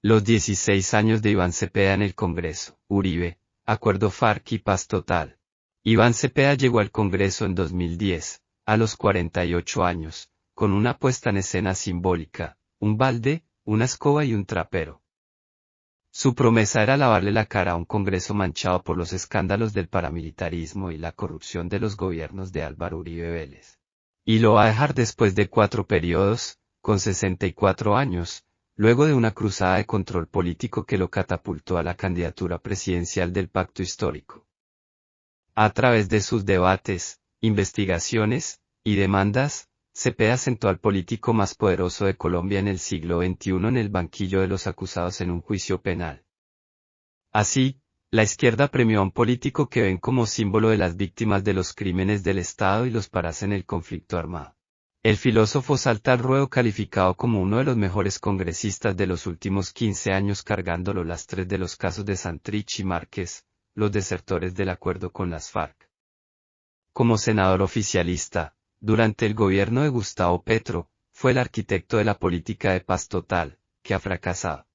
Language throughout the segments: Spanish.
Los 16 años de Iván Cepeda en el Congreso. Uribe, acuerdo FARC y paz total. Iván Cepeda llegó al Congreso en 2010, a los 48 años, con una puesta en escena simbólica, un balde, una escoba y un trapero. Su promesa era lavarle la cara a un Congreso manchado por los escándalos del paramilitarismo y la corrupción de los gobiernos de Álvaro Uribe Vélez. Y lo va a dejar después de 4 periodos, con 64 años, luego de una cruzada de control político que lo catapultó a la candidatura presidencial del Pacto Histórico. A través de sus debates, investigaciones y demandas, Cepeda sentó al político más poderoso de Colombia en el siglo XXI en el banquillo de los acusados en un juicio penal. Así, la izquierda premió a un político que ven como símbolo de las víctimas de los crímenes del Estado y los paras en el conflicto armado. El filósofo salta al ruedo calificado como uno de los mejores congresistas de los últimos 15 años cargando los lastres de los casos de Santrich y Márquez, los desertores del acuerdo con las FARC. Como senador oficialista, durante el gobierno de Gustavo Petro, fue el arquitecto de la política de paz total, que ha fracasado.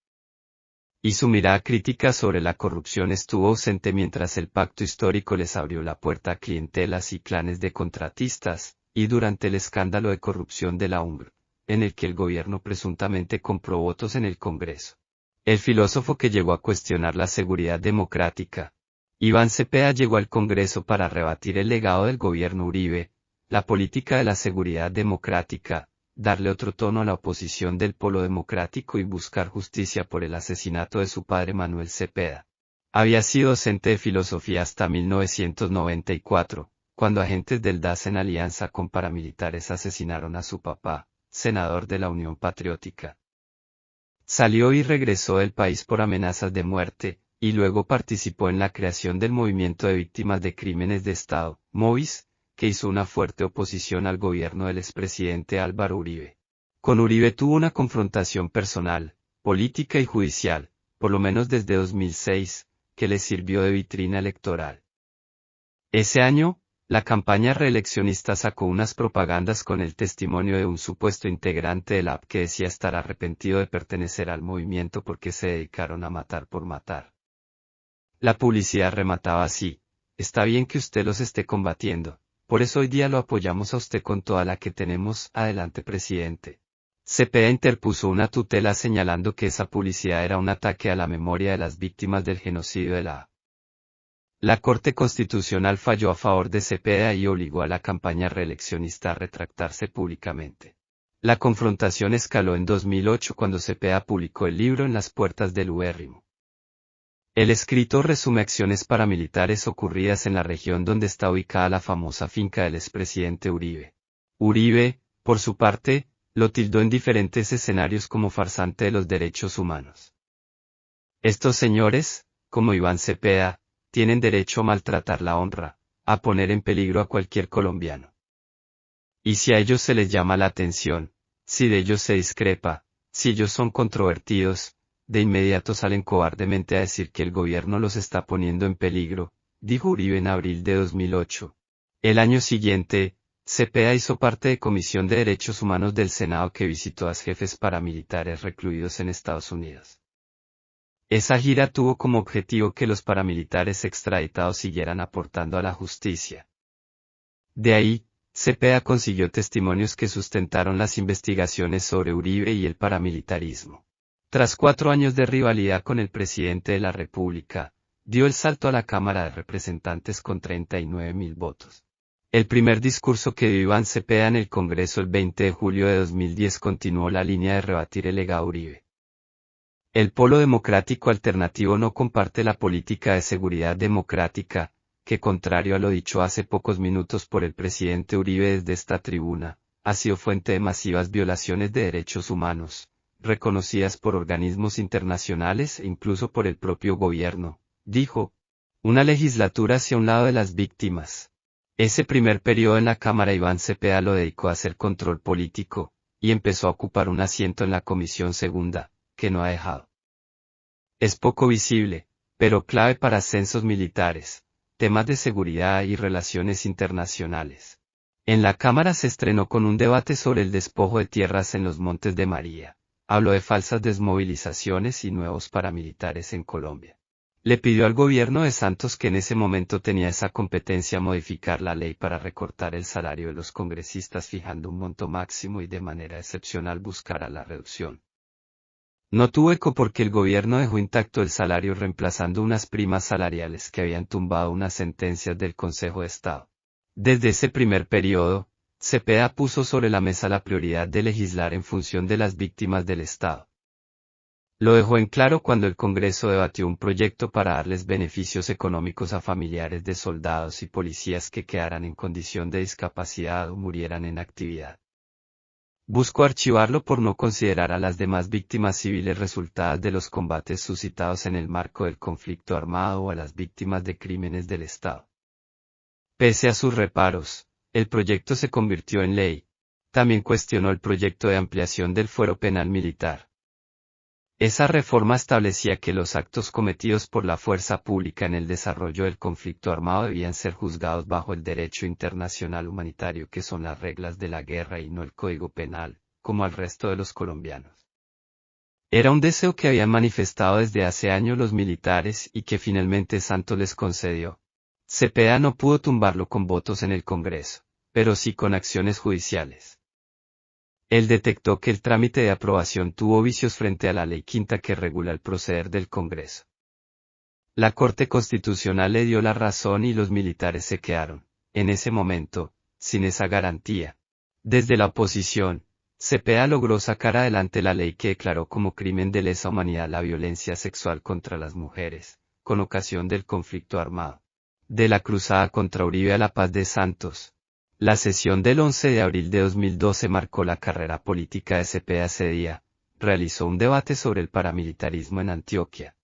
Y su mirada crítica sobre la corrupción estuvo ausente mientras el pacto histórico les abrió la puerta a clientelas y clanes de contratistas, y durante el escándalo de corrupción de la UNR, en el que el gobierno presuntamente compró votos en el Congreso. El filósofo que llegó a cuestionar la seguridad democrática. Iván Cepeda llegó al Congreso para rebatir el legado del gobierno Uribe, la política de la seguridad democrática, darle otro tono a la oposición del polo democrático y buscar justicia por el asesinato de su padre Manuel Cepeda. Había sido docente de filosofía hasta 1994, cuando agentes del DAS en alianza con paramilitares asesinaron a su papá, senador de la Unión Patriótica. Salió y regresó del país por amenazas de muerte, y luego participó en la creación del Movimiento de Víctimas de Crímenes de Estado, MOVIS, que hizo una fuerte oposición al gobierno del expresidente Álvaro Uribe. Con Uribe tuvo una confrontación personal, política y judicial, por lo menos desde 2006, que le sirvió de vitrina electoral. Ese año, la campaña reeleccionista sacó unas propagandas con el testimonio de un supuesto integrante de la AP que decía estar arrepentido de pertenecer al movimiento porque se dedicaron a matar por matar. La publicidad remataba así: está bien que usted los esté combatiendo, por eso hoy día lo apoyamos a usted con toda la que tenemos, adelante presidente. Cepeda interpuso una tutela señalando que esa publicidad era un ataque a la memoria de las víctimas del genocidio de la. La Corte Constitucional falló a favor de Cepeda y obligó a la campaña reeleccionista a retractarse públicamente. La confrontación escaló en 2008 cuando Cepeda publicó el libro En las puertas del ubérrimo. El escrito resume acciones paramilitares ocurridas en la región donde está ubicada la famosa finca del expresidente Uribe. Uribe, por su parte, lo tildó en diferentes escenarios como farsante de los derechos humanos. Estos señores, como Iván Cepeda, tienen derecho a maltratar la honra, a poner en peligro a cualquier colombiano. Y si a ellos se les llama la atención, si de ellos se discrepa, si ellos son controvertidos, de inmediato salen cobardemente a decir que el gobierno los está poniendo en peligro, dijo Uribe en abril de 2008. El año siguiente, Cepeda hizo parte de Comisión de Derechos Humanos del Senado que visitó a jefes paramilitares recluidos en Estados Unidos. Esa gira tuvo como objetivo que los paramilitares extraditados siguieran aportando a la justicia. De ahí, Cepeda consiguió testimonios que sustentaron las investigaciones sobre Uribe y el paramilitarismo. Tras 4 años de rivalidad con el presidente de la República, dio el salto a la Cámara de Representantes con 39.000 votos. El primer discurso que dio Iván Cepeda en el Congreso el 20 de julio de 2010 continuó la línea de rebatir el legado Uribe. El Polo Democrático Alternativo no comparte la política de seguridad democrática, que contrario a lo dicho hace pocos minutos por el presidente Uribe desde esta tribuna, ha sido fuente de masivas violaciones de derechos humanos, reconocidas por organismos internacionales e incluso por el propio gobierno, dijo. Una legislatura hacia un lado de las víctimas. Ese primer periodo en la Cámara Iván Cepeda lo dedicó a hacer control político, y empezó a ocupar un asiento en la Comisión Segunda, que no ha dejado. Es poco visible, pero clave para ascensos militares, temas de seguridad y relaciones internacionales. En la Cámara se estrenó con un debate sobre el despojo de tierras en los Montes de María, habló de falsas desmovilizaciones y nuevos paramilitares en Colombia. Le pidió al gobierno de Santos, que en ese momento tenía esa competencia, modificar la ley para recortar el salario de los congresistas fijando un monto máximo y de manera excepcional buscara la reducción. No tuvo eco porque el gobierno dejó intacto el salario reemplazando unas primas salariales que habían tumbado unas sentencias del Consejo de Estado. Desde ese primer periodo, Cepeda puso sobre la mesa la prioridad de legislar en función de las víctimas del Estado. Lo dejó en claro cuando el Congreso debatió un proyecto para darles beneficios económicos a familiares de soldados y policías que quedaran en condición de discapacidad o murieran en actividad. Buscó archivarlo por no considerar a las demás víctimas civiles resultadas de los combates suscitados en el marco del conflicto armado o a las víctimas de crímenes del Estado. Pese a sus reparos, el proyecto se convirtió en ley. También cuestionó el proyecto de ampliación del fuero penal militar. Esa reforma establecía que los actos cometidos por la fuerza pública en el desarrollo del conflicto armado debían ser juzgados bajo el derecho internacional humanitario, que son las reglas de la guerra y no el Código Penal, como al resto de los colombianos. Era un deseo que habían manifestado desde hace años los militares y que finalmente Santos les concedió. Cepeda no pudo tumbarlo con votos en el Congreso, pero sí con acciones judiciales. Él detectó que el trámite de aprobación tuvo vicios frente a la Ley Quinta que regula el proceder del Congreso. La Corte Constitucional le dio la razón y los militares se quedaron, en ese momento, sin esa garantía. Desde la oposición, Cepeda logró sacar adelante la ley que declaró como crimen de lesa humanidad la violencia sexual contra las mujeres, con ocasión del conflicto armado. De la cruzada contra Uribe a la paz de Santos. La sesión del 11 de abril de 2012 marcó la carrera política de Cepeda. Ese día, realizó un debate sobre el paramilitarismo en Antioquia.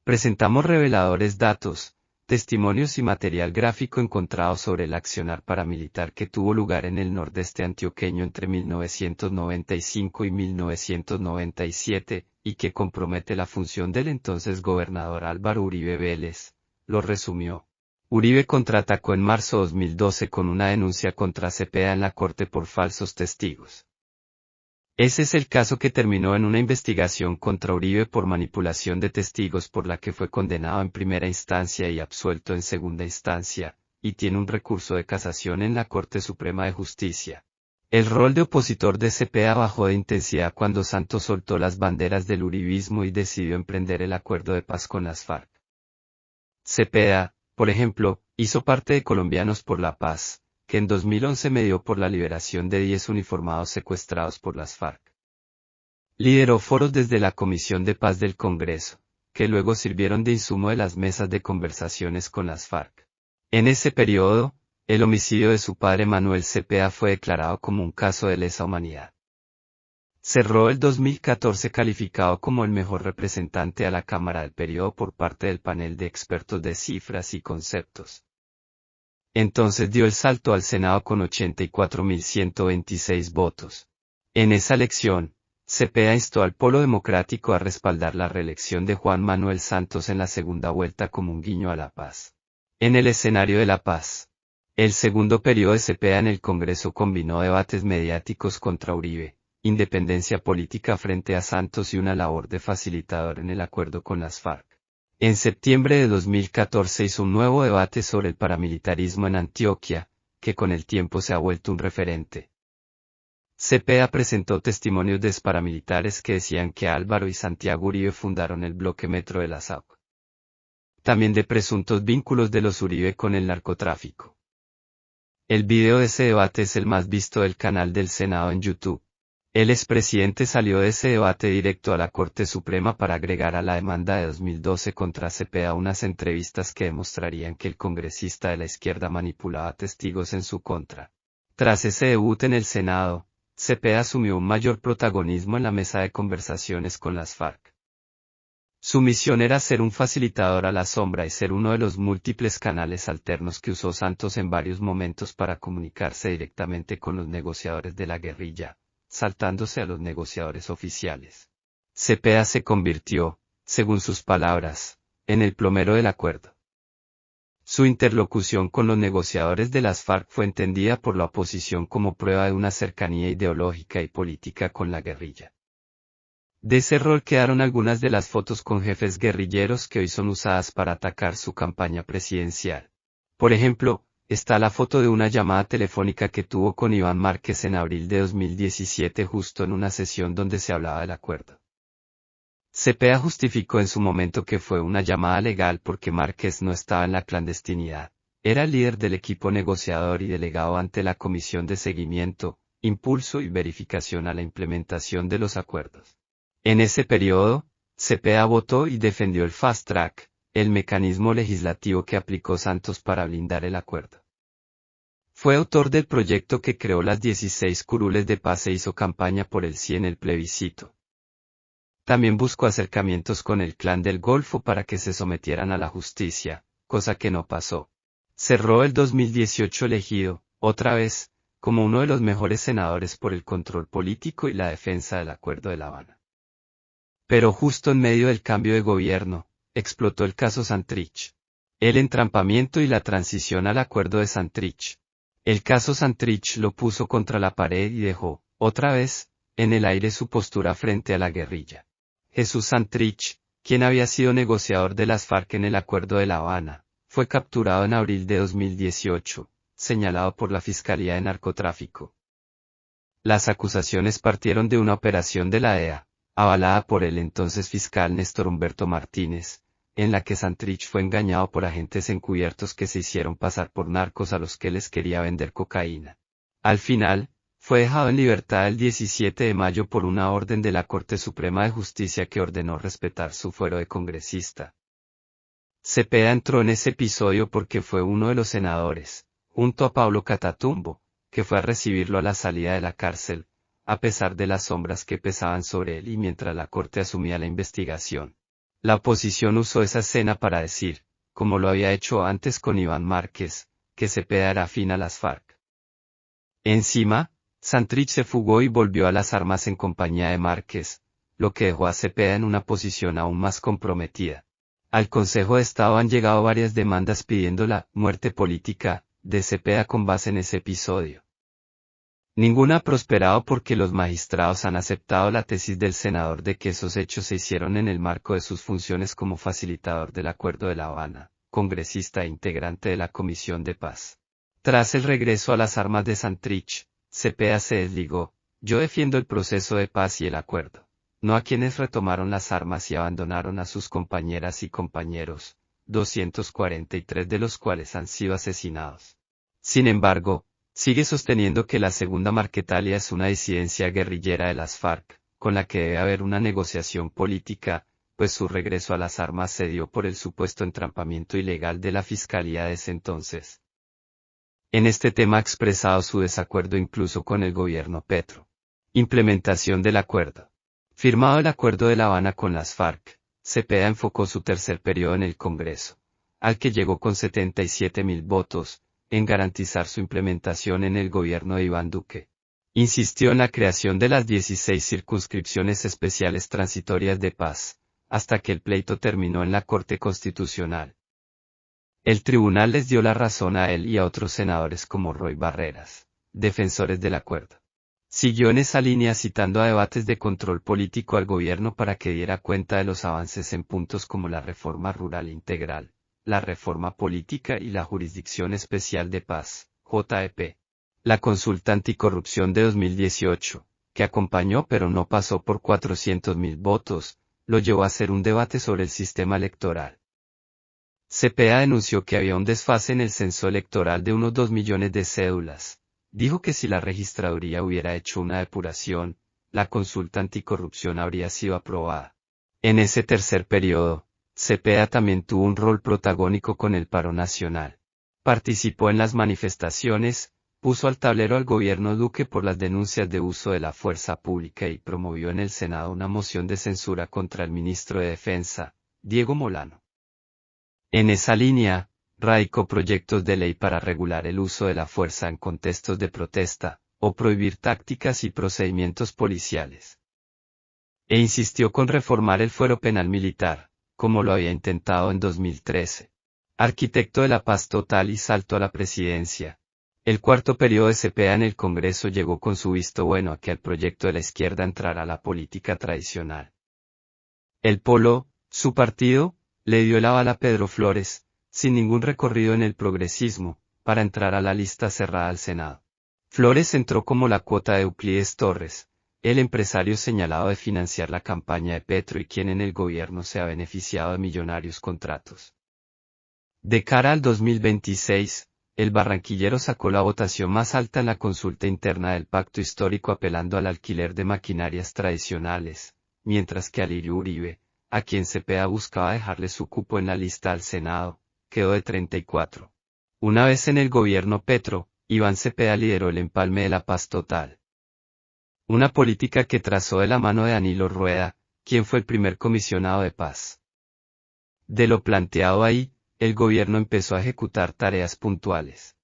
Presentamos reveladores datos, testimonios y material gráfico encontrado sobre el accionar paramilitar que tuvo lugar en el nordeste antioqueño entre 1995 y 1997, y que compromete la función del entonces gobernador Álvaro Uribe Vélez. Lo resumió. Uribe contraatacó en marzo de 2012 con una denuncia contra Cepeda en la corte por falsos testigos. Ese es el caso que terminó en una investigación contra Uribe por manipulación de testigos, por la que fue condenado en primera instancia y absuelto en segunda instancia, y tiene un recurso de casación en la Corte Suprema de Justicia. El rol de opositor de Cepeda bajó de intensidad cuando Santos soltó las banderas del uribismo y decidió emprender el acuerdo de paz con las FARC. Cepeda, por ejemplo, hizo parte de Colombianos por la Paz, que en 2011 medió por la liberación de 10 uniformados secuestrados por las FARC. Lideró foros desde la Comisión de Paz del Congreso, que luego sirvieron de insumo de las mesas de conversaciones con las FARC. En ese periodo, el homicidio de su padre Manuel Cepeda fue declarado como un caso de lesa humanidad. Cerró el 2014 calificado como el mejor representante a la Cámara del periodo por parte del panel de expertos de cifras y conceptos. Entonces dio el salto al Senado con 84.126 votos. En esa elección, Cepeda instó al Polo Democrático a respaldar la reelección de Juan Manuel Santos en la segunda vuelta como un guiño a la paz. En el escenario de la paz, el segundo periodo de Cepeda en el Congreso combinó debates mediáticos contra Uribe, independencia política frente a Santos y una labor de facilitador en el acuerdo con las FARC. En septiembre de 2014 hizo un nuevo debate sobre el paramilitarismo en Antioquia, que con el tiempo se ha vuelto un referente. Cepeda presentó testimonios de paramilitares que decían que Álvaro y Santiago Uribe fundaron el bloque Metro de la SAUC. También de presuntos vínculos de los Uribe con el narcotráfico. El video de ese debate es el más visto del canal del Senado en YouTube. El expresidente salió de ese debate directo a la Corte Suprema para agregar a la demanda de 2012 contra Cepeda unas entrevistas que demostrarían que el congresista de la izquierda manipulaba testigos en su contra. Tras ese debut en el Senado, Cepeda asumió un mayor protagonismo en la mesa de conversaciones con las FARC. Su misión era ser un facilitador a la sombra y ser uno de los múltiples canales alternos que usó Santos en varios momentos para comunicarse directamente con los negociadores de la guerrilla, saltándose a los negociadores oficiales. Cepeda se convirtió, según sus palabras, en el plomero del acuerdo. Su interlocución con los negociadores de las FARC fue entendida por la oposición como prueba de una cercanía ideológica y política con la guerrilla. De ese rol quedaron algunas de las fotos con jefes guerrilleros que hoy son usadas para atacar su campaña presidencial. Por ejemplo, está la foto de una llamada telefónica que tuvo con Iván Márquez en abril de 2017 justo en una sesión donde se hablaba del acuerdo. Cepeda justificó en su momento que fue una llamada legal porque Márquez no estaba en la clandestinidad. Era el líder del equipo negociador y delegado ante la Comisión de Seguimiento, Impulso y Verificación a la implementación de los acuerdos. En ese periodo, Cepeda votó y defendió el Fast Track, el mecanismo legislativo que aplicó Santos para blindar el acuerdo. Fue autor del proyecto que creó las 16 curules de paz e hizo campaña por el sí en el plebiscito. También buscó acercamientos con el Clan del Golfo para que se sometieran a la justicia, cosa que no pasó. Cerró el 2018 elegido, otra vez, como uno de los mejores senadores por el control político y la defensa del Acuerdo de La Habana. Pero justo en medio del cambio de gobierno, explotó el caso Santrich. El entrampamiento y la transición al Acuerdo de Santrich. El caso Santrich lo puso contra la pared y dejó, otra vez, en el aire su postura frente a la guerrilla. Jesús Santrich, quien había sido negociador de las FARC en el Acuerdo de La Habana, fue capturado en abril de 2018, señalado por la Fiscalía de Narcotráfico. Las acusaciones partieron de una operación de la DEA, avalada por el entonces fiscal Néstor Humberto Martínez, en la que Santrich fue engañado por agentes encubiertos que se hicieron pasar por narcos a los que les quería vender cocaína. Al final, fue dejado en libertad el 17 de mayo por una orden de la Corte Suprema de Justicia que ordenó respetar su fuero de congresista. Cepeda entró en ese episodio porque fue uno de los senadores, junto a Pablo Catatumbo, que fue a recibirlo a la salida de la cárcel, a pesar de las sombras que pesaban sobre él y mientras la Corte asumía la investigación. La oposición usó esa escena para decir, como lo había hecho antes con Iván Márquez, que Cepeda era afín a las FARC. Encima, Santrich se fugó y volvió a las armas en compañía de Márquez, lo que dejó a Cepeda en una posición aún más comprometida. Al Consejo de Estado han llegado varias demandas pidiendo la muerte política de Cepeda con base en ese episodio. Ninguna ha prosperado porque los magistrados han aceptado la tesis del senador de que esos hechos se hicieron en el marco de sus funciones como facilitador del Acuerdo de La Habana, congresista e integrante de la Comisión de Paz. Tras el regreso a las armas de Santrich, Cepeda se desligó: yo defiendo el proceso de paz y el acuerdo, no a quienes retomaron las armas y abandonaron a sus compañeras y compañeros, 243 de los cuales han sido asesinados. Sin embargo, sigue sosteniendo que la segunda Marquetalia es una disidencia guerrillera de las FARC, con la que debe haber una negociación política, pues su regreso a las armas se dio por el supuesto entrampamiento ilegal de la Fiscalía de ese entonces. En este tema ha expresado su desacuerdo incluso con el gobierno Petro. Implementación del acuerdo. Firmado el Acuerdo de La Habana con las FARC, Cepeda enfocó su tercer periodo en el Congreso, al que llegó con 77.000 votos, en garantizar su implementación en el gobierno de Iván Duque. Insistió en la creación de las 16 circunscripciones especiales transitorias de paz, hasta que el pleito terminó en la Corte Constitucional. El tribunal les dio la razón a él y a otros senadores como Roy Barreras, defensores del acuerdo. Siguió en esa línea citando a debates de control político al gobierno para que diera cuenta de los avances en puntos como la reforma rural integral, la reforma política y la Jurisdicción Especial de Paz, JEP. La consulta anticorrupción de 2018, que acompañó pero no pasó por 400.000 votos, lo llevó a hacer un debate sobre el sistema electoral. Cepeda denunció que había un desfase en el censo electoral de unos 2 millones de cédulas. Dijo que si la registraduría hubiera hecho una depuración, la consulta anticorrupción habría sido aprobada. En ese tercer periodo, Cepeda también tuvo un rol protagónico con el paro nacional. Participó en las manifestaciones, puso al tablero al gobierno Duque por las denuncias de uso de la fuerza pública y promovió en el Senado una moción de censura contra el ministro de Defensa, Diego Molano. En esa línea, radicó proyectos de ley para regular el uso de la fuerza en contextos de protesta, o prohibir tácticas y procedimientos policiales. E insistió con reformar el fuero penal militar, como lo había intentado en 2013. Arquitecto de la paz total y salto a la presidencia. El cuarto periodo de Cepeda en el Congreso llegó con su visto bueno a que el proyecto de la izquierda entrara a la política tradicional. El Polo, su partido, le dio el aval a Pedro Flores, sin ningún recorrido en el progresismo, para entrar a la lista cerrada al Senado. Flores entró como la cuota de Euclides Torres, el empresario señalado de financiar la campaña de Petro y quien en el gobierno se ha beneficiado de millonarios contratos. De cara al 2026, el barranquillero sacó la votación más alta en la consulta interna del pacto histórico apelando al alquiler de maquinarias tradicionales, mientras que Alirio Uribe, a quien Cepeda buscaba dejarle su cupo en la lista al Senado, quedó de 34. Una vez en el gobierno Petro, Iván Cepeda lideró el empalme de la paz total. Una política que trazó de la mano de Danilo Rueda, quien fue el primer comisionado de paz. De lo planteado ahí, el gobierno empezó a ejecutar tareas puntuales.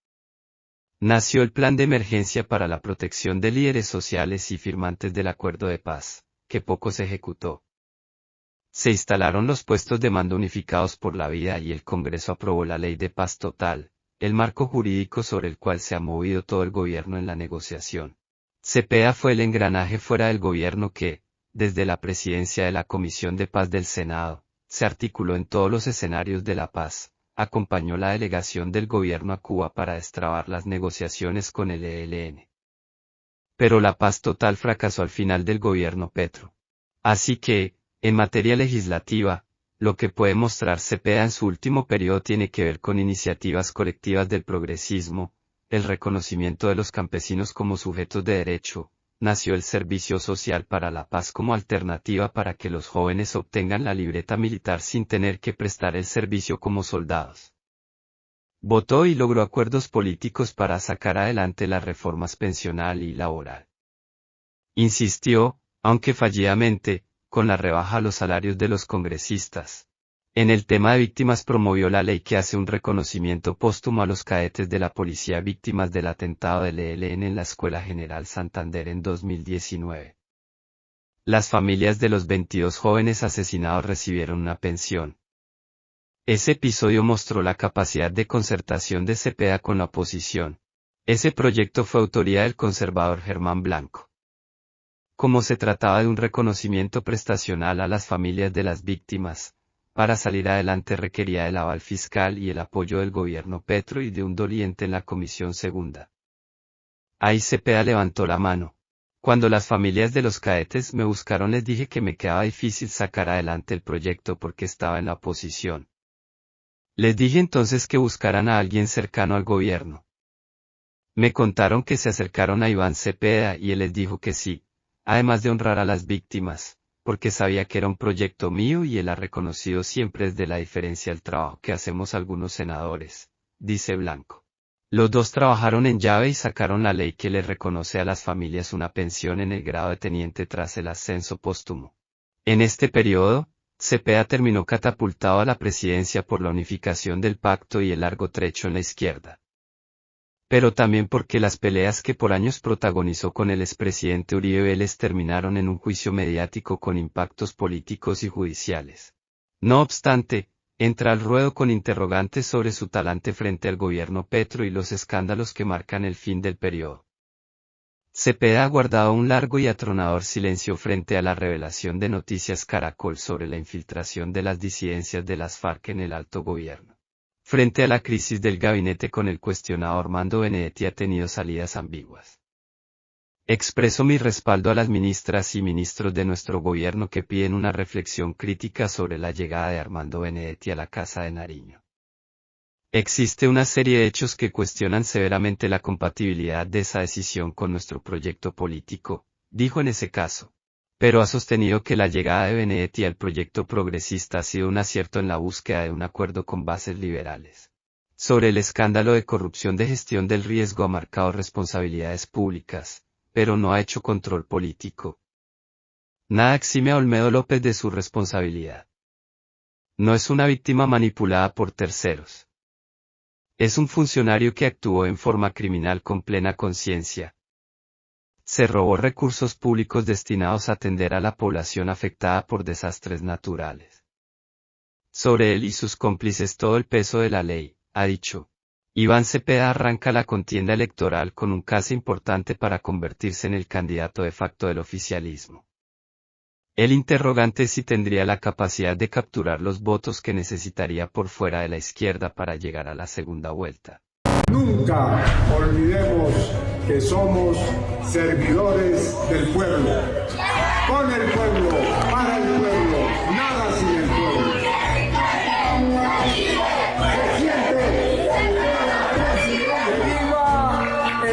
Nació el Plan de Emergencia para la Protección de Líderes Sociales y Firmantes del Acuerdo de Paz, que poco se ejecutó. Se instalaron los puestos de mando unificados por la vida y el Congreso aprobó la Ley de Paz Total, el marco jurídico sobre el cual se ha movido todo el gobierno en la negociación. Cepeda fue el engranaje fuera del gobierno que, desde la presidencia de la Comisión de Paz del Senado, se articuló en todos los escenarios de la paz, acompañó la delegación del gobierno a Cuba para destrabar las negociaciones con el ELN. Pero la paz total fracasó al final del gobierno Petro. Así que, en materia legislativa, lo que puede mostrar Cepeda en su último periodo tiene que ver con iniciativas colectivas del progresismo, el reconocimiento de los campesinos como sujetos de derecho, nació el Servicio Social para la Paz como alternativa para que los jóvenes obtengan la libreta militar sin tener que prestar el servicio como soldados. Votó y logró acuerdos políticos para sacar adelante las reformas pensional y laboral. Insistió, aunque fallidamente, con la rebaja a los salarios de los congresistas. En el tema de víctimas promovió la ley que hace un reconocimiento póstumo a los cadetes de la policía víctimas del atentado del ELN en la Escuela General Santander en 2019. Las familias de los 22 jóvenes asesinados recibieron una pensión. Ese episodio mostró la capacidad de concertación de Cepeda con la oposición. Ese proyecto fue autoría del conservador Germán Blanco. Como se trataba de un reconocimiento prestacional a las familias de las víctimas, para salir adelante requería el aval fiscal y el apoyo del gobierno Petro y de un doliente en la Comisión Segunda. Ahí Cepeda levantó la mano. Cuando las familias de los cadetes me buscaron les dije que me quedaba difícil sacar adelante el proyecto porque estaba en la oposición. Les dije entonces que buscaran a alguien cercano al gobierno. Me contaron que se acercaron a Iván Cepeda y él les dijo que sí, además de honrar a las víctimas, porque sabía que era un proyecto mío y él ha reconocido siempre desde la diferencia el trabajo que hacemos algunos senadores, dice Blanco. Los dos trabajaron en llave y sacaron la ley que le reconoce a las familias una pensión en el grado de teniente tras el ascenso póstumo. En este periodo, Cepeda terminó catapultado a la presidencia por la unificación del pacto y el largo trecho en la izquierda. Pero también porque las peleas que por años protagonizó con el expresidente Uribe Vélez terminaron en un juicio mediático con impactos políticos y judiciales. No obstante, entra al ruedo con interrogantes sobre su talante frente al gobierno Petro y los escándalos que marcan el fin del periodo. Cepeda ha guardado un largo y atronador silencio frente a la revelación de Noticias Caracol sobre la infiltración de las disidencias de las FARC en el alto gobierno. Frente a la crisis del gabinete con el cuestionado Armando Benedetti ha tenido salidas ambiguas. Expreso mi respaldo a las ministras y ministros de nuestro gobierno que piden una reflexión crítica sobre la llegada de Armando Benedetti a la Casa de Nariño. Existe una serie de hechos que cuestionan severamente la compatibilidad de esa decisión con nuestro proyecto político, dijo en ese caso. Pero ha sostenido que la llegada de Benedetti al proyecto progresista ha sido un acierto en la búsqueda de un acuerdo con bases liberales. Sobre el escándalo de corrupción de gestión del riesgo ha marcado responsabilidades públicas, pero no ha hecho control político. Nada exime a Olmedo López de su responsabilidad. No es una víctima manipulada por terceros. Es un funcionario que actuó en forma criminal con plena conciencia. Se robó recursos públicos destinados a atender a la población afectada por desastres naturales. Sobre él y sus cómplices todo el peso de la ley, ha dicho. Iván Cepeda arranca la contienda electoral con un caso importante para convertirse en el candidato de facto del oficialismo. El interrogante es si tendría la capacidad de capturar los votos que necesitaría por fuera de la izquierda para llegar a la segunda vuelta. Nunca olvidemos que somos servidores del pueblo, con el pueblo, para el pueblo, nada sin el pueblo.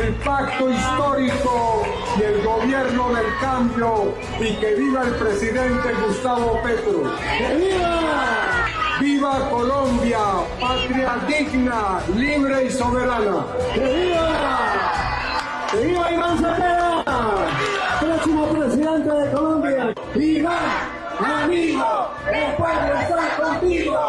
El pacto histórico y el gobierno del cambio, y que viva el presidente Gustavo Petro. ¡Que viva! ¡Viva Colombia, patria digna, libre y soberana! ¡Que viva! ¡Que viva Iván Cepeda, próximo presidente de Colombia! ¡Viva, amigo! ¡El pueblo está contigo!